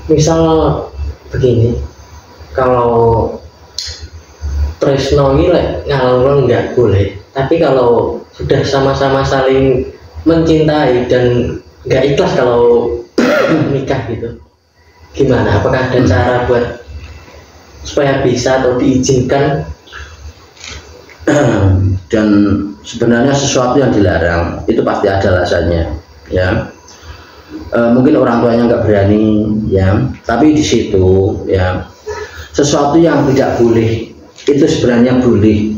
Misal begini, kalau tresno ini ngalor nggak boleh, tapi kalau sudah sama-sama saling mencintai dan nggak ikhlas kalau nikah gitu, gimana? Apakah ada cara buat supaya bisa atau diizinkan? Dan sebenarnya sesuatu yang dilarang itu pasti ada alasannya, ya. Mungkin orang tuanya nggak berani, ya. Tapi di situ, ya, sesuatu yang tidak boleh itu sebenarnya boleh,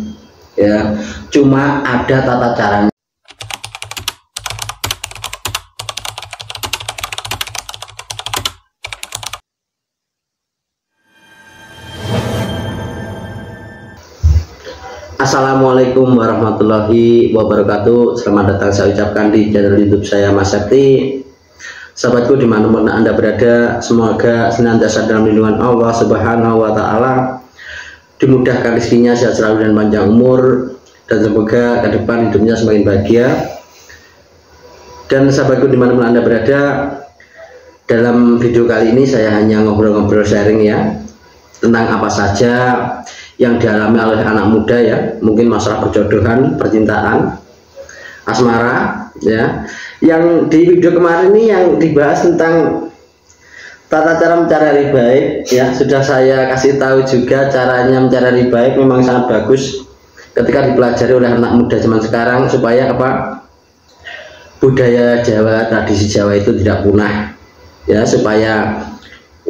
ya. Cuma ada tata caranya. Assalamualaikum warahmatullahi wabarakatuh. Selamat datang saya ucapkan di channel YouTube saya, Mas Sekti. Sahabatku dimanapun Anda berada, semoga senantiasa dalam lindungan Allah Subhanahu wa Ta'ala, dimudahkan rezekinya, sehat selalu dan panjang umur, dan semoga ke depan hidupnya semakin bahagia. Dan sahabatku dimanapun Anda berada, dalam video kali ini saya hanya ngobrol-ngobrol sharing, ya, tentang apa saja yang dialami oleh anak muda, ya, mungkin masalah perjodohan, percintaan, asmara, ya. Yang di video kemarin ini yang dibahas tentang tata cara mencari baik, ya, sudah saya kasih tahu juga caranya mencari baik. Memang sangat bagus ketika dipelajari oleh anak muda zaman sekarang, supaya apa, budaya Jawa, tradisi Jawa itu tidak punah, ya, supaya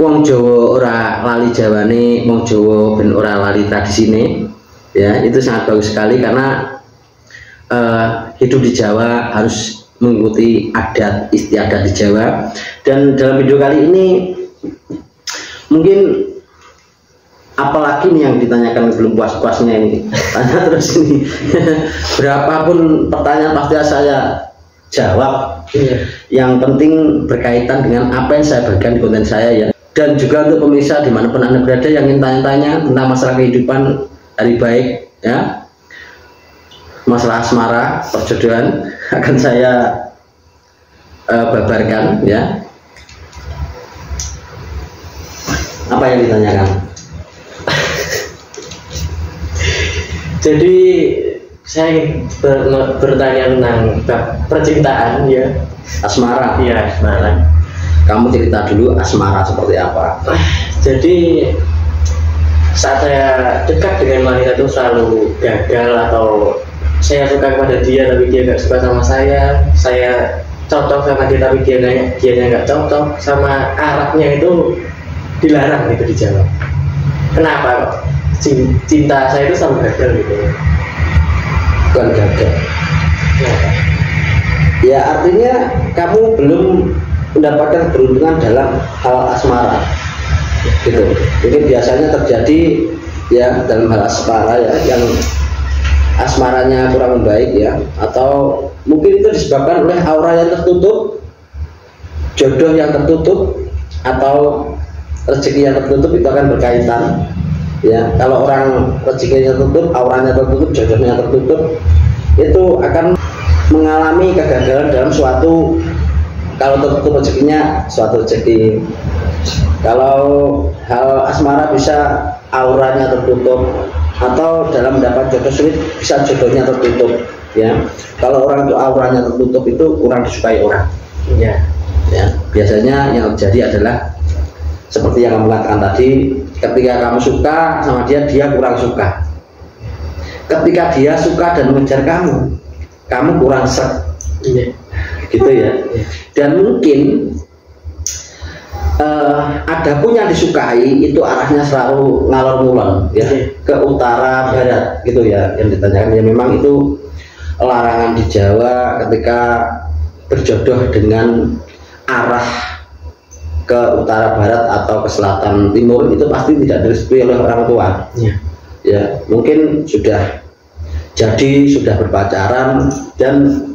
wong Jawa ora lali Jawane, wong Jawa ben ora lali tradisine, ya. Itu sangat bagus sekali karena hidup di Jawa harus mengikuti adat istiadat di Jawa. Dan dalam video kali ini mungkin apalagi nih yang ditanyakan belum puas-puasnya ini, tanya terus ini. Berapapun pertanyaan pasti saya jawab, yang penting berkaitan dengan apa yang saya bagikan di konten saya, ya. Dan juga untuk pemirsa dimanapun Anda berada yang ingin tanya-tanya tentang masalah kehidupan hari baik, ya, masalah asmara, perjodohan, akan saya babarkan, ya. Apa yang ditanyakan? Jadi saya bertanya tentang percintaan, ya, Asmara. ya, asmara. Kamu cerita dulu asmara seperti apa? Jadi saat saya dekat dengan wanita itu selalu gagal, atau saya suka kepada dia tapi dia nggak suka sama saya cocok sama dia tapi dia nggak cocok, sama Arabnya itu dilarang gitu di Jawa. Kenapa kok cinta saya itu selalu gagal gitu? Bukan gagal, ya, artinya kamu belum mendapatkan keberuntungan dalam hal asmara, gitu. Ini biasanya terjadi, ya, dalam hal asmara, ya, yang asmaranya kurang baik, ya, atau mungkin itu disebabkan oleh aura yang tertutup, jodoh yang tertutup, atau rezeki yang tertutup. Itu akan berkaitan, ya. Kalau orang rezekinya tertutup, auranya tertutup, jodohnya tertutup, itu akan mengalami kegagalan dalam suatu, kalau tertutup rezekinya, suatu rezeki. Kalau hal asmara bisa auranya tertutup, atau dalam mendapat jodoh sulit bisa jodohnya tertutup, ya. Kalau orang itu auranya tertutup itu kurang disukai orang, ya. Ya, biasanya yang terjadi adalah seperti yang kamu katakan tadi, ketika kamu suka sama dia, dia kurang suka. Ketika dia suka dan mengejar kamu kurang sek, gitu, ya. Dan mungkin adapun yang disukai itu arahnya selalu ngalor ngulon, ya, ke utara barat, gitu, ya, yang ditanyakan. Ya, memang itu larangan di Jawa ketika berjodoh dengan arah ke utara barat atau ke selatan timur, itu pasti tidak direstui oleh orang tua, ya. Mungkin sudah jadi, sudah berpacaran dan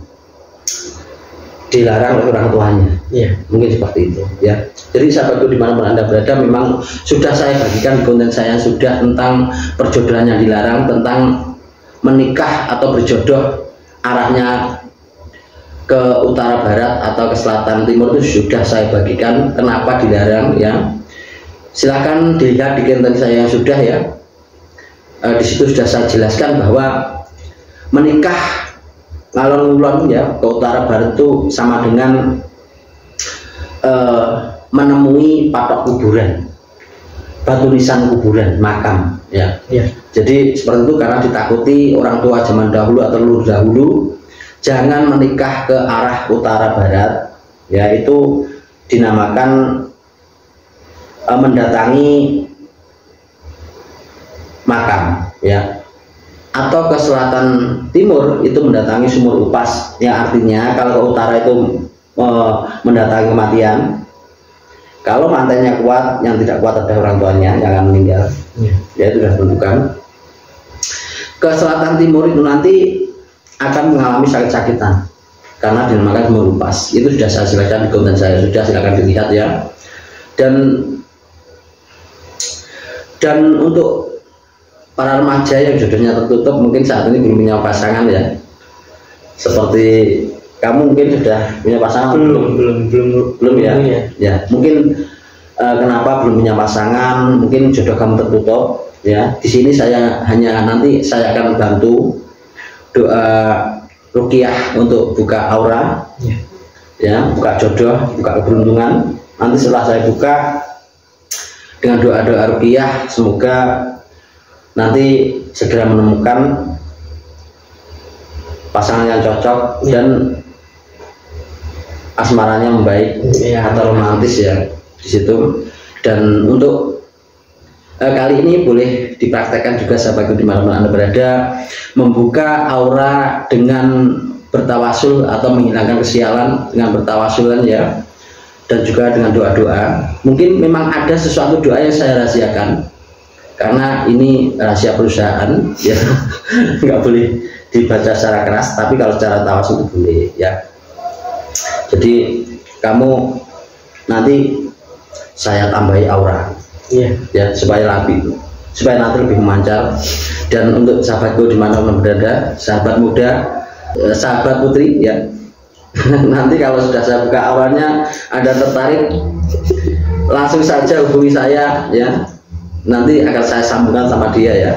dilarang oleh orang tuanya, ya, mungkin seperti itu, ya. Jadi sahabatku dimanapun Anda berada, memang sudah saya bagikan di konten saya sudah tentang perjodohan yang dilarang, tentang menikah atau berjodoh arahnya ke ke utara barat atau ke selatan timur itu sudah saya bagikan kenapa dilarang ya. Silakan dilihat di konten saya yang sudah ya. Di situ sudah saya jelaskan bahwa menikah ngalor ngulon ya ke utara barat itu sama dengan menemui patok kuburan, batu nisan kuburan, makam ya. Jadi seperti itu karena ditakuti orang tua zaman dahulu atau leluhur dahulu jangan menikah ke arah utara barat ya, itu dinamakan mendatangi makam ya. Atau ke selatan timur itu mendatangi sumur upas yang artinya kalau ke utara itu mendatangi kematian. Kalau mantainya kuat, yang tidak kuat adalah orang tuanya yang akan meninggal ya, itu sudah tentukan. Ke selatan timur itu nanti akan mengalami sakit-sakitan karena dinamakan sumur upas. Itu sudah saya silakan di konten saya, sudah silakan dilihat ya. Dan untuk para remaja yang jodohnya tertutup mungkin saat ini belum punya pasangan ya, seperti kamu mungkin sudah punya pasangan? Belum ya. Ya mungkin kenapa belum punya pasangan, mungkin jodoh kamu tertutup ya. Di sini saya hanya nanti saya akan bantu doa ruqyah untuk buka aura ya, buka jodoh, buka keberuntungan. Nanti setelah saya buka dengan doa-doa ruqyah, semoga nanti segera menemukan pasangan yang cocok dan asmaranya membaik atau romantis ya di situ. Dan untuk kali ini boleh dipraktekkan juga sahabatku di mana Anda berada, membuka aura dengan bertawasul atau menghilangkan kesialan dengan bertawasulan ya, dan juga dengan doa-doa. Mungkin memang ada sesuatu doa yang saya rahasiakan karena ini rahasia perusahaan ya, nggak boleh dibaca secara keras, tapi kalau secara tawasul itu boleh ya. Jadi kamu nanti saya tambahi aura ya supaya nanti lebih memancar. Dan untuk sahabatku di mana berada, sahabat muda, sahabat putri ya, nanti kalau sudah saya buka auranya Anda tertarik, langsung saja hubungi saya ya, nanti akan saya sambungkan sama dia ya.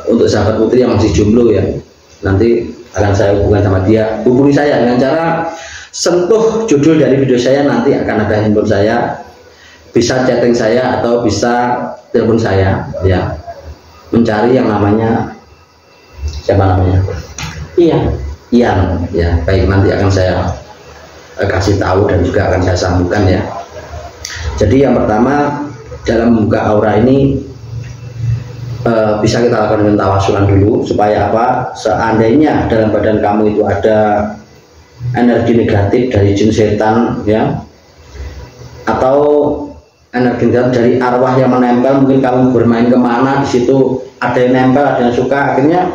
Untuk sahabat putri yang masih jomblo ya, nanti akan saya hubungkan sama dia. Hubungi saya dengan cara sentuh judul dari video saya, nanti akan ada handphone saya, bisa chatting saya atau bisa telepon saya ya, mencari yang namanya siapa namanya, Ian ya. Baik, nanti akan saya kasih tahu dan juga akan saya sambungkan ya. Jadi yang pertama dalam membuka aura ini bisa kita lakukan dengan tawasulan dulu, supaya apa? Seandainya dalam badan kamu itu ada energi negatif dari jin setan ya, atau energi negatif dari arwah yang menempel, mungkin kamu bermain kemana di situ ada yang nempel, ada yang suka, akhirnya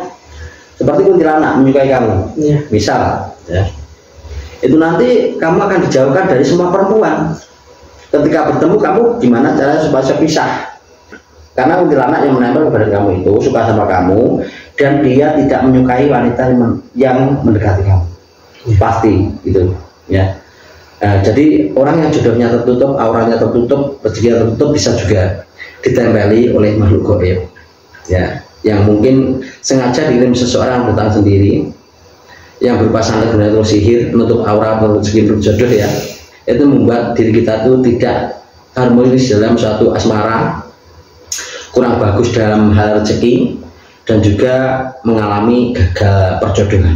seperti kuntilanak menyukai kamu misal ya, itu nanti kamu akan dijauhkan dari semua perempuan. Ketika bertemu kamu gimana caranya supaya pisah? Karena kuntilanak yang menempel kepada kamu itu suka sama kamu, dan dia tidak menyukai wanita yang mendekati kamu pasti gitu ya. Jadi orang yang jodohnya tertutup, auranya tertutup, rezekinya tertutup bisa juga ditempeli oleh makhluk gaib ya, yang mungkin sengaja dikirim seseorang datang sendiri yang berupa santet atau sihir menutup aura, menutup rezeki, jodoh ya. Itu membuat diri kita tuh tidak harmonis dalam suatu asmara, kurang bagus dalam hal rezeki, dan juga mengalami gagal perjodohan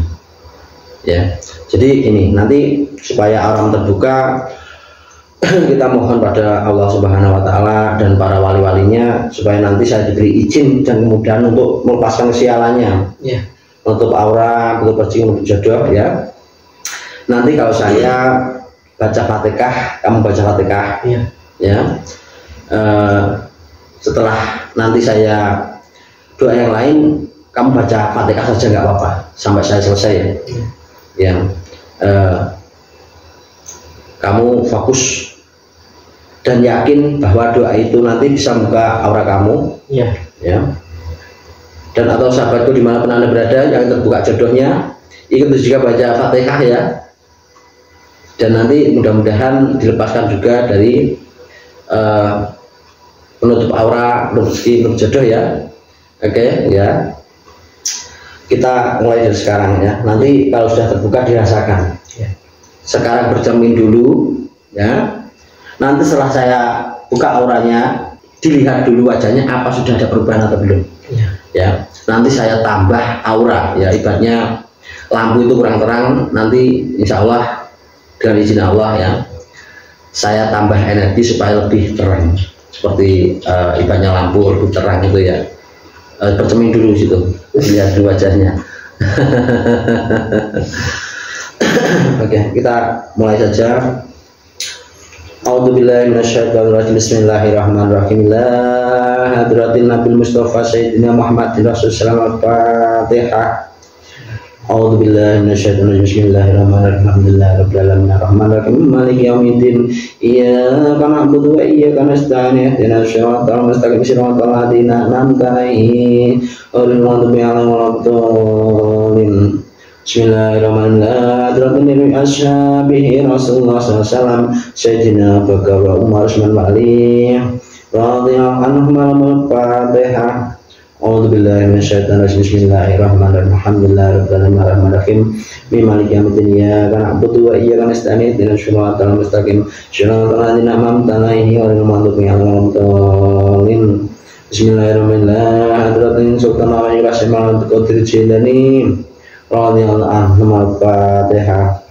ya. Jadi ini nanti supaya aura terbuka, kita mohon pada Allah Subhanahu wa Ta'ala dan para wali-walinya supaya nanti saya diberi izin dan kemudahan untuk melepaskan kesialannya untuk aura, untuk rezeki, untuk jodoh ya. Nanti kalau saya baca Fatihah, kamu baca Fatihah ya. Setelah nanti saya doa yang lain, kamu baca Fatihah saja nggak apa-apa sampai saya selesai ya. Kamu fokus dan yakin bahwa doa itu nanti bisa membuka aura kamu ya. Dan atau sahabatku dimanapun Anda berada yang terbuka jodohnya, ikut juga baca Fatihah ya, dan nanti mudah-mudahan dilepaskan juga dari penutup aura, penutup rezeki, penutup jodoh ya. Oke ya, kita mulai dari sekarang ya, nanti kalau sudah terbuka dirasakan ya. Sekarang bercermin dulu ya, nanti setelah saya buka auranya dilihat dulu wajahnya apa sudah ada perubahan atau belum ya. Nanti saya tambah aura ya, ibaratnya lampu itu kurang terang, nanti insya Allah dengan izin Allah ya saya tambah energi supaya lebih terang, seperti ibaratnya lampu lebih terang itu ya. Bercermin dulu situ, lihat dulu wajahnya. Oke, kita mulai saja. A'udzubillahi minasyaitonirrajim. Bismillahirrahmanirrahim. La hadratin Nabil Mustafa Sayyidina Muhammadin Rasulullah. Al-Fatihah. A'udzubillahi minasyaitonirrajim. Bismillahirrahmanirrahim. Alhamdulillahirabbil alamin arrahmanirrahim maliki yaumiddin. Iyyaka na'budu wa iyyaka nasta'in. Ihdinas siratal mustaqim siratal ladzina an'amta 'alaihim ghairil maghdubi 'alaihim waladdallin. Bismillahirrahmanirrahim. Ashabihi Rasulullah SAW Sayyidina Bagawa Umar Usman Wali radhiyallahu anhum. Al-Fatihah. A'udzubillahi minasyaitonirrajim. Bismillahirrahmanirrahim. Alhamdulillahirabbil alamin arrahmanirrahim maliki yaumiddin. Iyyaka na'budu wa iyyaka nasta'in. Ihdinas siratal mustaqim siratal ladzina an'amta alaihim ghairil maghdubi 'alaihim waladdallin. Bismillahirrahmanirrahim. Hadratin Sultan Al Qasim Al-Qadir Jilani radhiyallahu anhu. Al-Fatihah.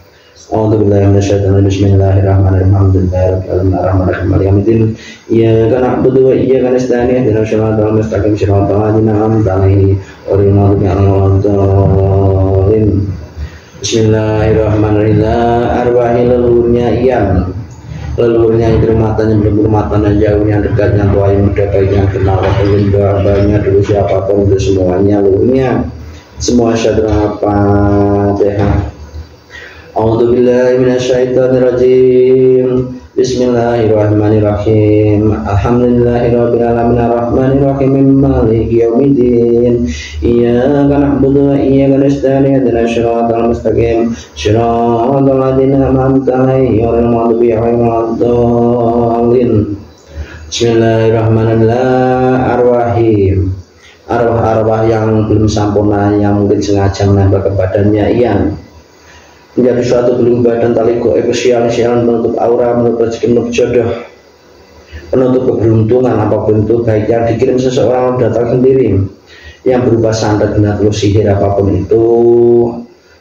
A'udzubillahi minasyaitonir rajim. Bismillahirrahmanirrahim. Alhamdulillahirabbil alamin arrahmanirrahim maliki yaumiddin. Iyyaka na'budu wa iyyaka nasta'in. Ihdinas siratal mustaqim siratal ladzina an'amta alaihim ghairil maghdubi 'alaihim waladdallin. Bismillahirrahmanirrahim. Arwahi leluhurnya Ian, leluhurnya yang matanya belum matanya, jauhnya dekatnya, tua yang muda baik yang kenal ataupun banyak dulu siapapun itu semuanya leluhurnya semua. Syadra Fatihah. A'udzubillahi minasyaitonirrajim. Bismillahirrahmanirrahim. Alhamdulillahirabbil alamin arrahmanirrahim maliki yaumiddin. Iyyaka na'budu wa iyyaka nasta'in. Ihdinas siratal mustaqim siratal ladzina an'amta 'alaihim ghairil maghdubi 'alaihim waladdallin. Bismillahirrahmanirrahim. Arwahim, arwah-arwah yang belum sempurna, yang mungkin sengaja menambah ke badannya yang menjadi suatu belum badan tali goib, sialan-sialan, menutup aura, menutup rezeki, menutup jodoh, penutup keberuntungan apapun itu, baik yang dikirim seseorang datang sendiri, yang berupa santet, binatang, sihir apapun itu,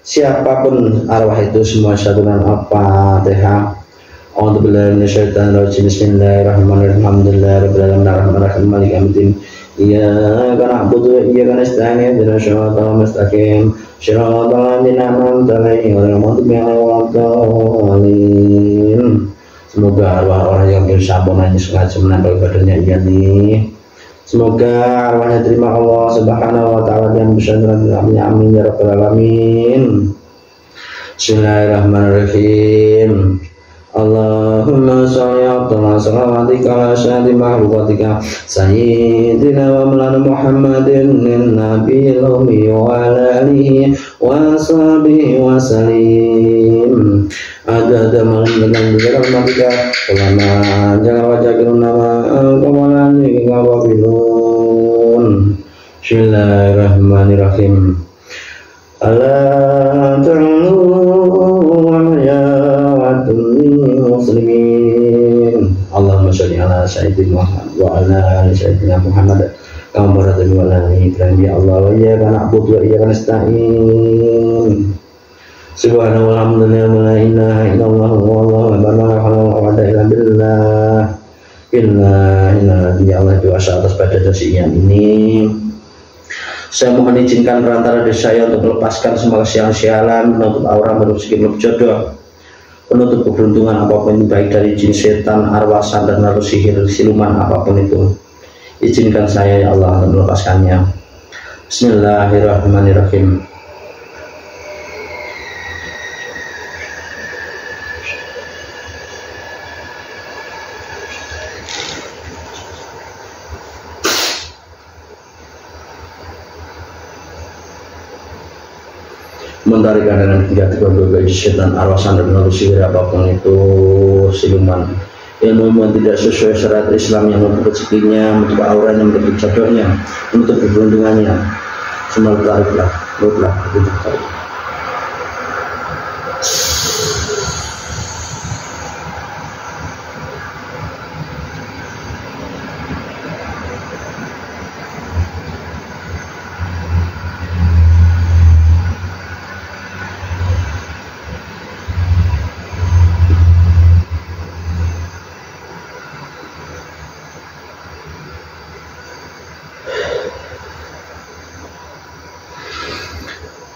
siapapun arwah itu semua satuan Al-Fatihah. A'udzubillahi minasyaitonirrajim. Bismillahirrahmanirrahim. Alhamdulillahirabbil alamin arrahmanirrahim maliki yaumiddin. Iyyaka na'budu wa iyyaka nasta'in. Ihdinas siratal mustaqim siratal ladzina an'amta 'alaihim ghairil maghdubi 'alaihim waladdallin. Semoga arwah-arwah yang bersambungan ini sengaja menambah badannya ini, semoga arwahnya terima Allah Subhanahu wa ta'ala yang bisa menerima. Amin ya rabbal alamin. Bismillahirrahmanirrahim. Allahumma sholli ala salawatika ala syahdi mahlukatika sayyidina wa maulana Muhammadin nabiyil ummi wa ala alihi wa sahbihi wa salim. Ada malam dengan rahmatika ulama jangan wajakirun nama kamalan hingga wabilun. Bismillahirrahmanirrahim. Allah ta'ala ya muslimin. Allahumma sholli ala sayyidina Muhammad wa ala ali sayyidina Muhammad kama barakta wa ala ali Ibrahim. Ya Allah wa iyyaka na'budu wa iyyaka nasta'in. Subhanallahi walhamdulillahi wa la ilaha illallah wallahu akbar wa la hawla illa billah. Ya Allah, doa atas pada dosian ini saya mohon izinkan perantara dari saya untuk melepaskan semua kesialan-sialan, menutup aura, menutup rezeki, menutup jodoh, penutup keberuntungan apapun itu, baik dari jin, setan, arwah, santet, naruh sihir, siluman apapun itu. Izinkan saya ya Allah untuk melepaskannya. Bismillahirrahmanirrahim. mentarikan dengan negatif berbagai setan, arwah sandan, sihir apapun itu, siluman, ilmu yang tidak sesuai syariat Islam yang menutup rezekinya, menutup auranya, menutup jodohnya, menutup keberuntungannya, semua tariklah, tarik.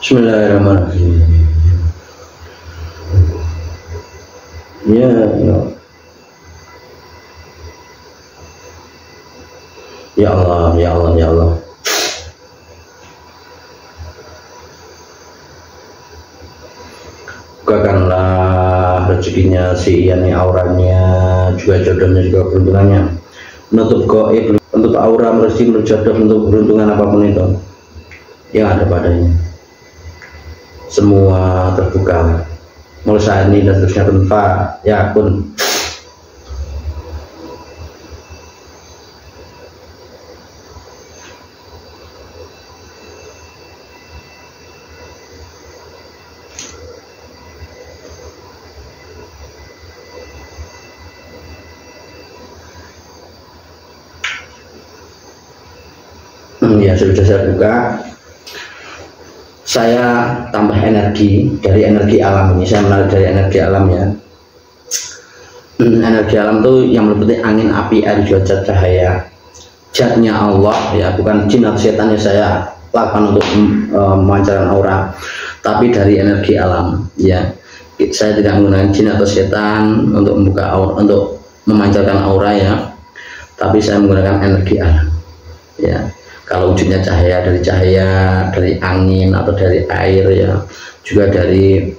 Bismillahirrahmanirrahim. Ya Allah. Ya Allah, ya Allah, ya Allah. Bukakanlah rezekinya si Ian, auranya, juga jodohnya, juga keberuntungannya. Menutup gaib, menutup aura, rezeki, menutup jodoh, menutup keberuntungan apapun itu yang ada padanya. Semua terbuka mulai saat ini dan terusnya tanpa ya pun. Ya sudah saya buka. Saya tambah energi dari energi alam ini. Saya menarik dari energi alam ya. Energi alam itu yang meliputi angin, api, air, cuaca, cahaya. Zatnya Allah ya, bukan jin atau setan yang saya lakukan untuk memancarkan aura, tapi dari energi alam ya. Saya tidak menggunakan jin atau setan untuk membuka aura, untuk memancarkan aura ya, tapi saya menggunakan energi alam ya. Kalau wujudnya cahaya, dari angin atau dari air ya, juga dari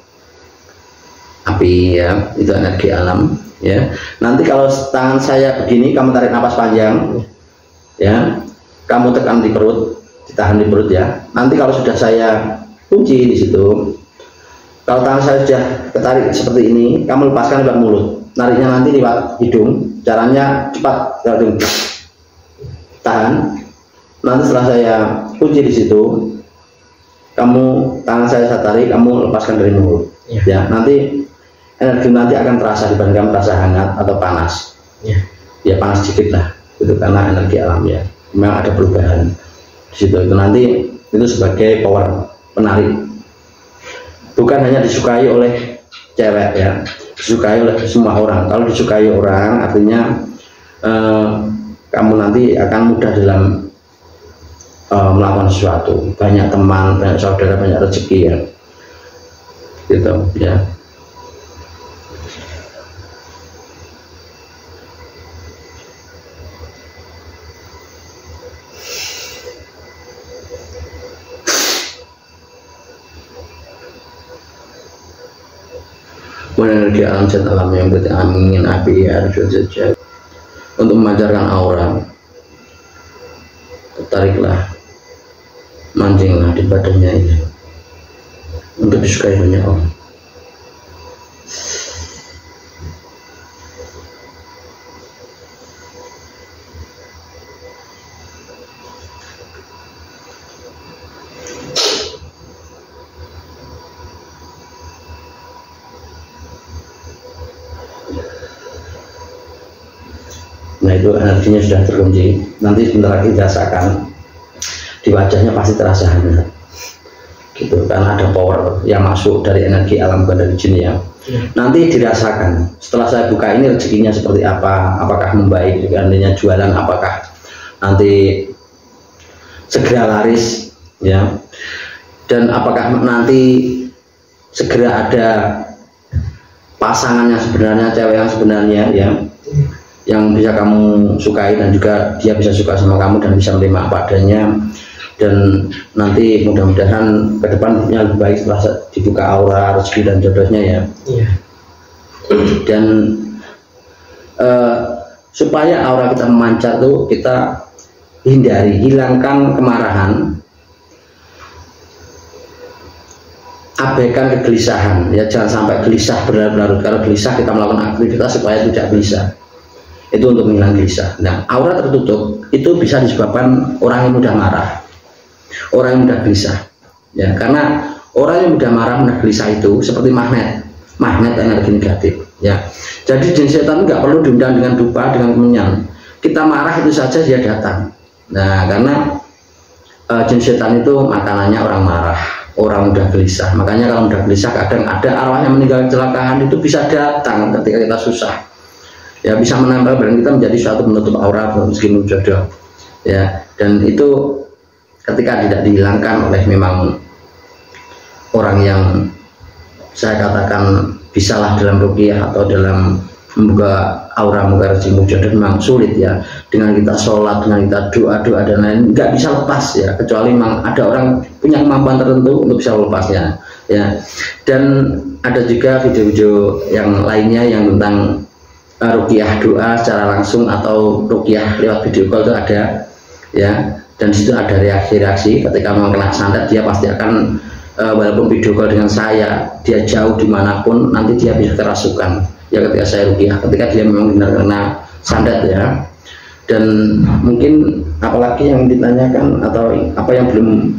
api ya, itu energi alam ya. Nanti kalau tangan saya begini, kamu tarik napas panjang ya, kamu tekan di perut, ditahan di perut ya. Nanti kalau sudah saya kunci di situ, kalau tangan saya sudah ketarik seperti ini, kamu lepaskan lewat mulut, nariknya nanti lewat hidung. Caranya cepat, tahan. Nanti setelah saya kunci di situ, tangan saya tarik, kamu lepaskan dari mulut ya. Nanti energi nanti akan terasa, dibandingkan terasa hangat atau panas ya, panas sedikit lah itu karena energi alam ya. Memang ada perubahan di situ. Itu nanti itu sebagai power penarik, bukan hanya disukai oleh cewek ya, disukai oleh semua orang. Kalau disukai orang artinya kamu nanti akan mudah dalam melakukan sesuatu, banyak teman, banyak saudara, banyak rezeki ya, gitu ya. Energi alam, zat alam yang berarti angin, api, air, cuaca untuk memancarkan aura. Tariklah, mancinglah di badannya ini untuk disukai banyak orang. Nah itu energinya sudah terkunci. Nanti sebentar lagi dirasakan di wajahnya, pasti terasa hangat gitu, karena ada power yang masuk dari energi alam, bukan dari jin ya. Nanti dirasakan setelah saya buka ini rezekinya seperti apa, apakah membaik, artinya jualan apakah nanti segera laris ya, dan apakah nanti segera ada pasangan yang sebenarnya, cewek yang sebenarnya ya, yang bisa kamu sukai dan juga dia bisa suka sama kamu dan bisa menerima apa adanya. Dan nanti mudah-mudahan ke depannya lebih baik setelah dibuka aura, rezeki dan jodohnya ya. Dan supaya aura kita memancar tuh kita hilangkan kemarahan, abaikan kegelisahan, ya jangan sampai gelisah berlarut-larut. Kalau gelisah kita melakukan aktivitas supaya tidak gelisah, itu untuk menghilangkan gelisah. Nah, aura tertutup itu bisa disebabkan orang yang mudah marah, orang yang mudah gelisah, ya karena orang yang mudah marah, mudah gelisah itu seperti magnet energi negatif, ya. Jadi jin setan nggak perlu diundang dengan dupa, dengan kemenyan. Kita marah itu saja dia datang. Nah, karena jin setan itu makanannya orang marah, orang mudah gelisah. Makanya kalau mudah gelisah kadang ada arwah yang meninggal kecelakaan itu bisa datang ketika kita susah. Ya bisa menambah barang kita menjadi suatu penutup aura meskipun jodoh. Ya, dan itu ketika tidak dihilangkan oleh memang orang yang saya katakan bisalah dalam ruqyah atau dalam membuka aura, membuka rezeki mujodoh memang sulit ya. Dengan kita sholat, dengan kita doa dan lain nggak bisa lepas ya, kecuali memang ada orang punya kemampuan tertentu untuk bisa melepasnya ya. Dan ada juga video-video yang lainnya yang tentang ruqyah doa secara langsung atau ruqyah lewat video call itu ada ya. Dan situ ada reaksi-reaksi ketika memang kena santet, dia pasti akan walaupun video call dengan saya, dia jauh dimanapun nanti dia bisa kerasukan ya ketika saya ruqyah, ketika dia memang benar kena santet ya. Dan mungkin apalagi yang ditanyakan atau apa yang belum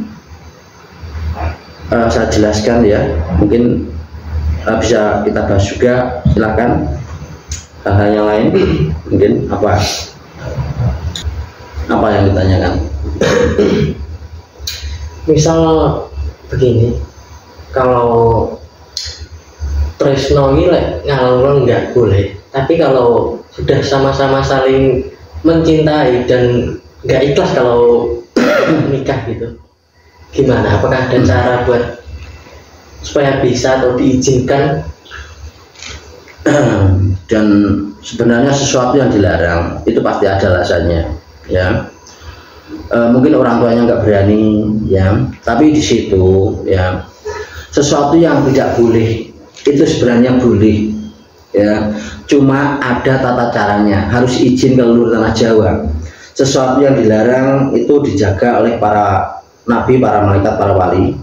saya jelaskan ya, mungkin bisa kita bahas juga, silakan. Hal-hal yang lain mungkin apa yang ditanyakan. Misal begini, kalau tresno ini ngalor nggak boleh, tapi kalau sudah sama-sama saling mencintai dan nggak ikhlas kalau nikah gitu, gimana? Apakah ada cara buat supaya bisa atau diizinkan? Dan sebenarnya sesuatu yang dilarang itu pasti ada alasannya ya. Mungkin orang tuanya nggak berani ya, tapi di situ ya sesuatu yang tidak boleh itu sebenarnya boleh ya, cuma ada tata caranya, harus izin ke leluhur tanah Jawa. Sesuatu yang dilarang itu dijaga oleh para nabi, para malaikat, para wali,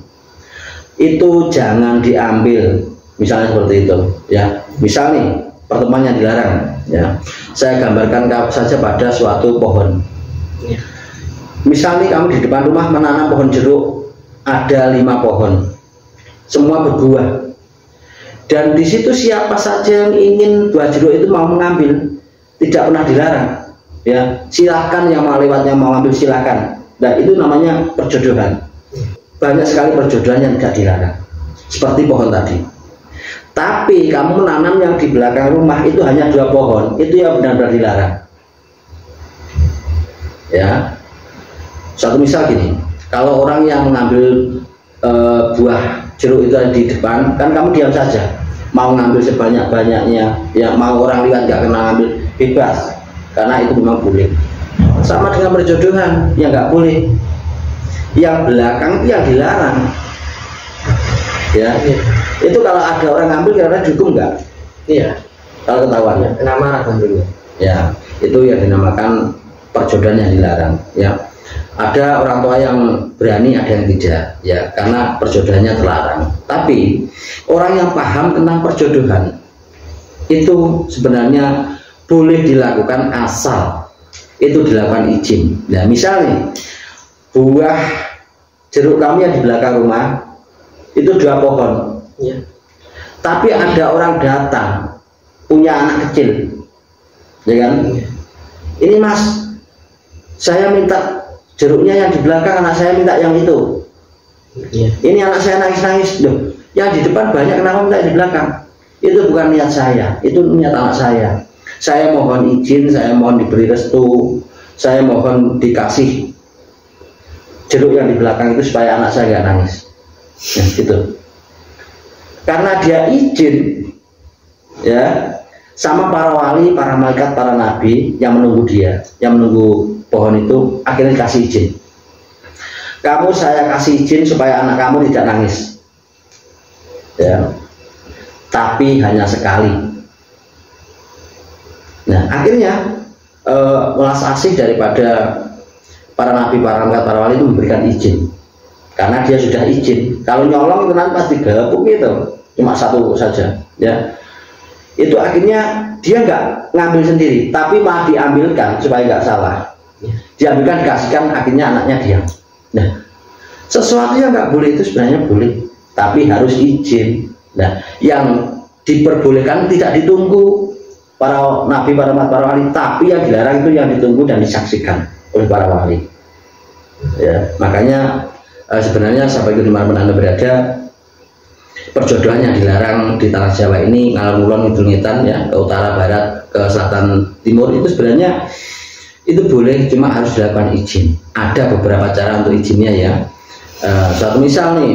itu jangan diambil. Misalnya seperti itu ya, misal nih pertemuan yang dilarang ya, saya gambarkan saja pada suatu pohon ya. Misal nih kamu di depan rumah menanam pohon jeruk, ada 5 pohon, semua berbuah, dan di situ siapa saja yang ingin buah jeruk itu mau mengambil, tidak pernah dilarang ya, silahkan yang mau lewatnya mau ambil silahkan. Nah itu namanya perjodohan. Banyak sekali perjodohan yang tidak dilarang seperti pohon tadi. Tapi kamu menanam yang di belakang rumah itu hanya 2 pohon, itu yang benar-benar dilarang ya. Satu misal gini, kalau orang yang mengambil buah jeruk itu di depan, kan kamu diam saja, mau ngambil sebanyak-banyaknya ya, mau orang lihat nggak kena ngambil, bebas, karena itu memang boleh. Sama dengan perjodohan, ya nggak boleh, yang belakang itu yang dilarang ya. Itu kalau ada orang ngambil kira-kira dihukum nggak? Iya, kalau ketahuan ya kena marah tentunya ya. Itu yang dinamakan perjodohan yang dilarang ya. Ada orang tua yang berani, ada yang tidak ya, karena perjodohannya terlarang. Tapi orang yang paham tentang perjodohan itu sebenarnya boleh dilakukan asal itu dilakukan izin. Nah misalnya buah jeruk kamu yang di belakang rumah itu 2 pohon ya. Tapi ada orang datang punya anak kecil ya kan, ini mas, saya minta jeruknya yang di belakang, anak saya minta yang itu ya. Ini anak saya nangis-nangis, loh yang di depan banyak, kenapa minta di belakang? Itu bukan niat saya, itu niat anak saya. Saya mohon izin, saya mohon diberi restu, saya mohon dikasih jeruk yang di belakang itu supaya anak saya nggak nangis ya, gitu. Karena dia izin ya, sama para wali, para malaikat, para nabi yang menunggu dia, yang menunggu pohon itu, akhirnya kasih izin. Kamu saya kasih izin supaya anak kamu tidak nangis ya, tapi hanya sekali. Nah akhirnya welas asih daripada para nabi, para malaikat, para wali itu memberikan izin. karena dia sudah izin. Kalau nyolong itu nanti pasti gabung gitu, cuma satu saja ya. Itu akhirnya dia nggak ngambil sendiri, tapi malah diambilkan supaya nggak salah. Diambilkan, dikasihkan, akhirnya anaknya diam. Nah, sesuatu yang nggak boleh itu sebenarnya boleh, tapi harus izin. Nah, yang diperbolehkan tidak ditunggu para nabi, para wali, tapi yang dilarang itu yang ditunggu dan disaksikan oleh para wali. Ya, makanya sebenarnya sampai ke dimana Anda berada, perjodohan yang dilarang di tanah Jawa ini, ngalor ngulon ngidul ngitan ya, ke utara, barat, ke selatan, timur, itu sebenarnya itu boleh, cuma harus dilakukan izin. Ada beberapa cara untuk izinnya ya. Suatu misal nih,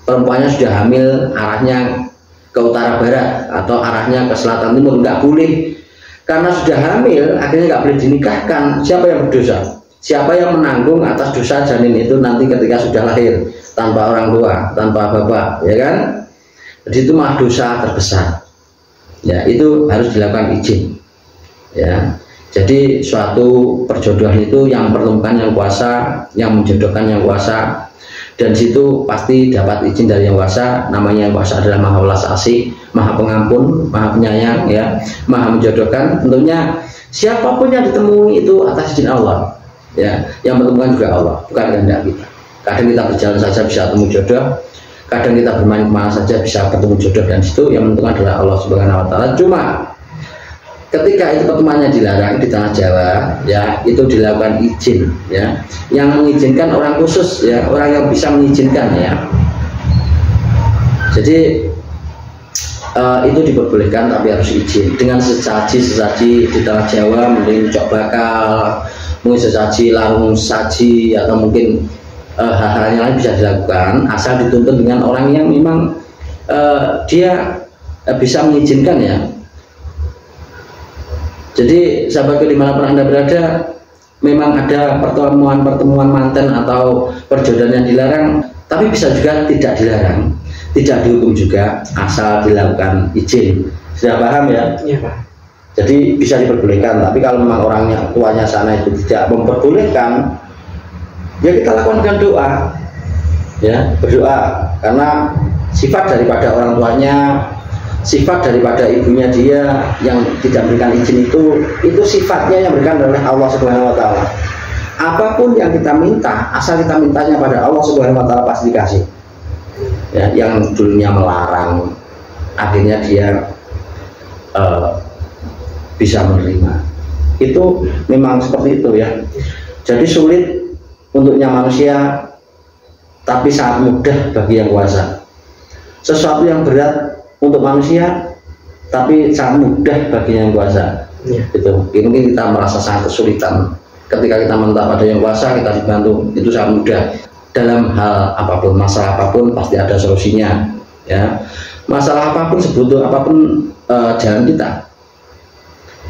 perempuannya sudah hamil, arahnya ke utara barat atau arahnya ke selatan timur, nggak boleh, karena sudah hamil akhirnya nggak boleh dinikahkan. Siapa yang berdosa? Siapa yang menanggung atas dosa janin itu nanti ketika sudah lahir tanpa orang tua, tanpa bapak, ya kan? Jadi itu malah dosa terbesar. Ya, itu harus dilakukan izin. Ya, jadi suatu perjodohan itu yang mempertemukan yang kuasa, yang menjodohkan yang kuasa, dan situ pasti dapat izin dari yang kuasa. Namanya yang kuasa adalah Maha Welas Asih, Maha Pengampun, Maha Penyayang, ya, Maha menjodohkan. Tentunya siapapun yang ditemui itu atas izin Allah. Ya, yang menemukan juga Allah, bukan kehendak kita. Kadang kita berjalan saja bisa ketemu jodoh, kadang kita bermain kemana saja bisa ketemu jodoh, dan situ yang menentukan adalah Allah Subhanahu Wa Taala. Cuma ketika itu pertemuannya dilarang di tanah Jawa, ya, itu dilakukan izin, ya. Yang mengizinkan orang khusus, ya, orang yang bisa mengizinkan, ya. Jadi itu diperbolehkan tapi harus izin. Dengan sesaji di tanah Jawa, mungkin cok bakal, mungkin sesaji larung saji, atau mungkin hal-hal yang lain bisa dilakukan asal dituntun dengan orang yang memang dia bisa mengizinkan, ya. Jadi sahabatku dimanapun Anda berada, memang ada pertemuan-pertemuan manten atau perjodohan yang dilarang, tapi bisa juga tidak dilarang, tidak dihukum juga, asal dilakukan izin. Sudah paham ya? Iya, Pak. Jadi bisa diperbolehkan, tapi kalau memang orangnya, tuanya sana itu tidak memperbolehkan, ya kita lakukan dengan doa, ya, berdoa, karena sifat daripada orang tuanya, sifat daripada ibunya dia yang tidak memberikan izin itu sifatnya yang diberikan oleh Allah Subhanahu Wa Taala. Apapun yang kita minta, asal kita mintanya pada Allah Subhanahu Wa Taala pasti dikasih. Ya, yang dulunya melarang, akhirnya dia bisa menerima. Itu memang seperti itu, ya. Jadi sulit untuknya manusia, tapi sangat mudah bagi yang kuasa. Sesuatu yang berat untuk manusia, tapi sangat mudah bagi yang kuasa. Ya. Itu mungkin kita merasa sangat kesulitan ketika kita minta pada yang kuasa, kita dibantu, itu sangat mudah. Dalam hal apapun, masalah apapun pasti ada solusinya, ya. Masalah apapun, sebutuh apapun jalan kita,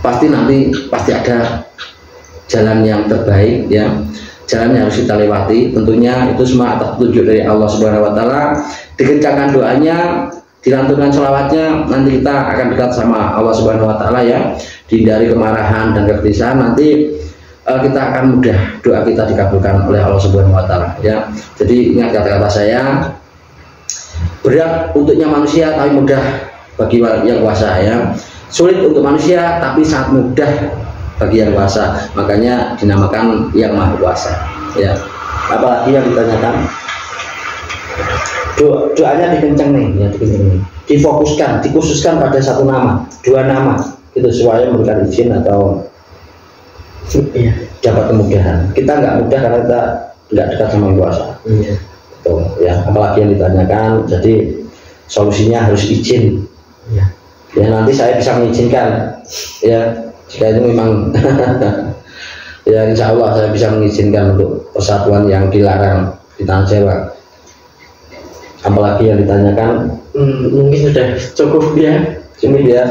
pasti ada jalan yang terbaik, ya. Jalan yang harus kita lewati. Tentunya itu semua atas petunjuk dari Allah Subhanahu Wa Taala. Dikencangkan doanya, dilantunkan sholawatnya, nanti kita akan dekat sama Allah Subhanahu Wa Taala, ya. Dihindari kemarahan dan kegelisahan, nanti kita akan mudah doa kita dikabulkan oleh Allah Subhanahu Wa Taala, ya. Jadi ingat kata-kata saya, berat untuknya manusia tapi mudah bagi yang kuasa, ya. Sulit untuk manusia tapi sangat mudah bagi yang kuasa, makanya dinamakan yang maha kuasa, ya. Apalagi yang ditanyakan, doanya dikenceng nih, ya, dikenceng, difokuskan, dikhususkan pada satu nama, dua nama, itu supaya memberikan izin atau, ya, dapat kemudahan. Kita nggak mudah karena kita nggak dekat sama yang kuasa, ya. Tuh, ya. Apalagi yang ditanyakan, jadi solusinya harus izin, ya. Ya, nanti saya bisa mengizinkan, ya, jika itu memang ya, insya Allah saya bisa mengizinkan untuk persatuan yang dilarang di tanah Jawa. Apalagi yang ditanyakan, mungkin sudah cukup, ya. Cukup, ya.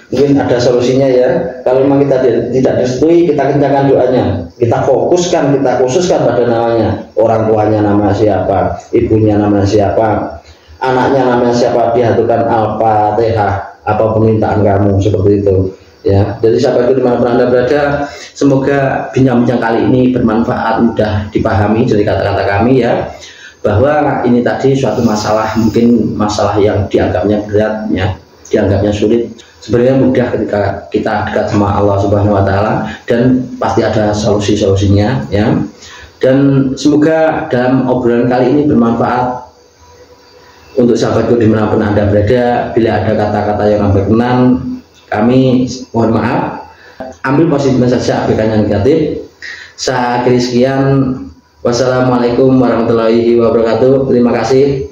Mungkin ada solusinya, ya. Kalau memang kita tidak direstui, kita kencangkan doanya, kita fokuskan, kita khususkan pada namanya, orang tuanya nama siapa, ibunya nama siapa, anaknya nama siapa, diaturkan Al-Fatihah, apa permintaan kamu, seperti itu, ya. Jadi sahabatku dimanapun Anda berada, semoga bincang-bincang kali ini bermanfaat, mudah dipahami dari kata-kata kami ya, bahwa ini tadi suatu masalah, mungkin masalah yang dianggapnya berat ya, dianggapnya sulit, sebenarnya mudah ketika kita dekat sama Allah Subhanahu wa taala, dan pasti ada solusi-solusinya ya. Dan semoga dalam obrolan kali ini bermanfaat untuk sahabatku dimanapun Anda berada. Bila ada kata-kata yang berkenan, kami mohon maaf, ambil positifnya saja, abaikan yang negatif. Saya akhiri sekian. Wassalamualaikum warahmatullahi wabarakatuh. Terima kasih.